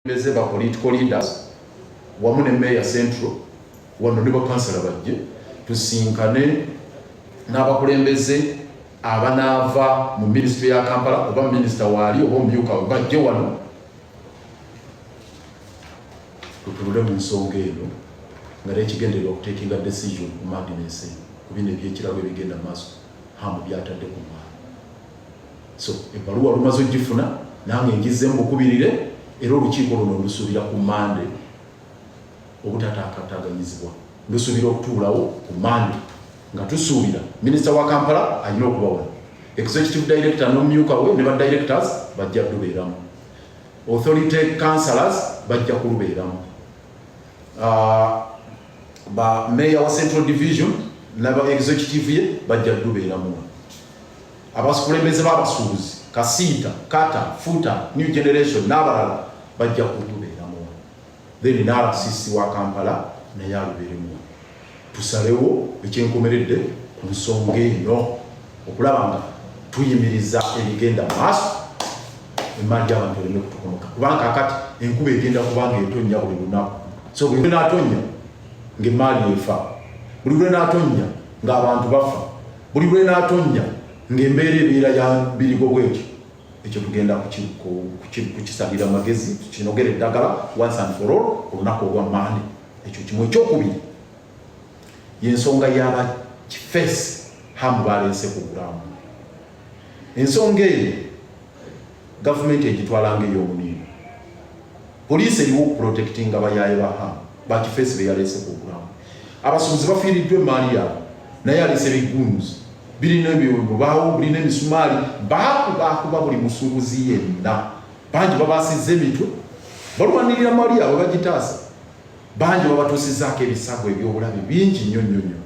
Bezeba political leaders wamu ne Mayor Central wano nibo kansala bajje tusinkane n'abakulembeze abanava mu ministry ya Kampala oba minister wali oba myuka bajje wano tutulule mu nsonga eno nga lekigendera okutekinga decision ku madinesi kubine byekirawe bigenda maaso hamu byatadde ku mwana so ebaluwa lumazo gifuna nange ngize mbukubirire era olukiiko luno lusuubira ku Monday obutatakataganyizibwa lusuubira okutuulawo ku Monday nga tusuubira minisita wa Kampala alina okuba wano executive director n'omumyuka we ne ba directors bajja kubeeramu authority councillors bajja kulubeeramu ba mayor wa Central Division n'aba executive ye bajja kubeeramu abasukulembeze b'abasuubuzi Kasita, Kata, Futa, New Generation, n'abalala bajja kutubeeramu then n'abasisi wa Kampala naye alubeeremu tusalewo ekyenkomeredde ku nsonga eno okulaba nga tuyimiriza ebigenda maaso emmaali y'abantu ereme kutukomoka kubanga kakati enkuba egenda kubanga etonnya buli lunaku so buli lwe n'atonnya ng'emmaali efa buli lwe n'atonnya ng'abantu bafa buli lwe n'atonnya ng'embeera ebeera ya birigo bwekyo ekyo tugenda kukisalira magezi tukinogera eddagala once and for all olunaku olwa Monday ekyo kimu ekyokubiri y'ensonga y'aba kifeesi hamu baleese ku gulamu ensonga eyo gavumenti egitwalanga ey'omuniino poliisi eriwo okuprotectinga bayaye ba hamu ba kifeesi be yaleese ku gulamu abasuubuzi bafiiriddwa emmaali yaabwe naye aleese bigunuzi birina ebibaawo birina emisumaali baakuba buli musuubuzi yenna bangi babaasizza emitwe balwanirira maali yaabwe bagitaasa bangi babatuusizzaako ebisago ebyobulabe bingi nnyo nnyo nnyo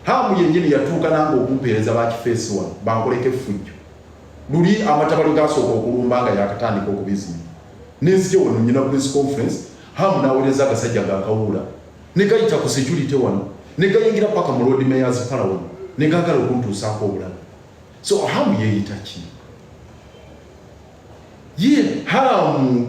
hamu yennyini yatuuka nange okumpeereza bakifeesi wano bankoleko effujjo luli amatabalo gasooka okulumba nga yakatandika okubizima nenzije wano nyina press conference hamu n'aweereza agasajja gakawuula ne gayita ku security wano ne gayingira paka mu road mayors pala wano negagala okuntuusaako obulabe so hamu yeeyita ki ye hamu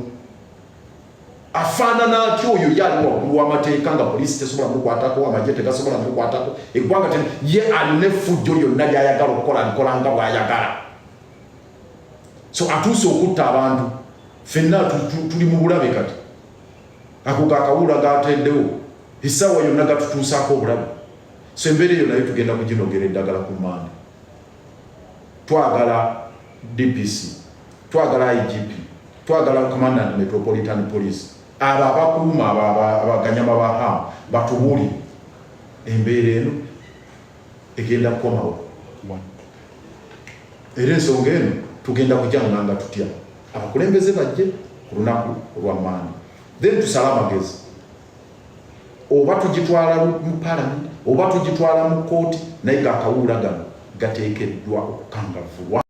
afaanana atyo oyo yali waggulu w'amateeka nga poliisi tesobola mukwatako amagye tegasobola mukwatako eggwanga ye alina effujjo lyonna lyayagala okukola likola nga bw'ayagala so atuuse okutta abantu ffenna tuli mu bulabe kati ako kakawuula gateddewo essaawa yonna gatutuusaako obulabe so embeera eyo naye tugenda kuginogera eddagala ku Monday twagala DPC twagala IGP twagala Commandant Metropolitan Police abo abakuuma abaganyama ba hamu batubuulire embeera eno egenda kukomawo era ensonga eno tugenda kujanganga tutya abakulembeze bajje ku lunaku olwa Monday then tusala amagezi oba tugitwala mu Parliament oba tugitwala mu kooti naye gakawuula gano gateekeddwa okukangavvulwa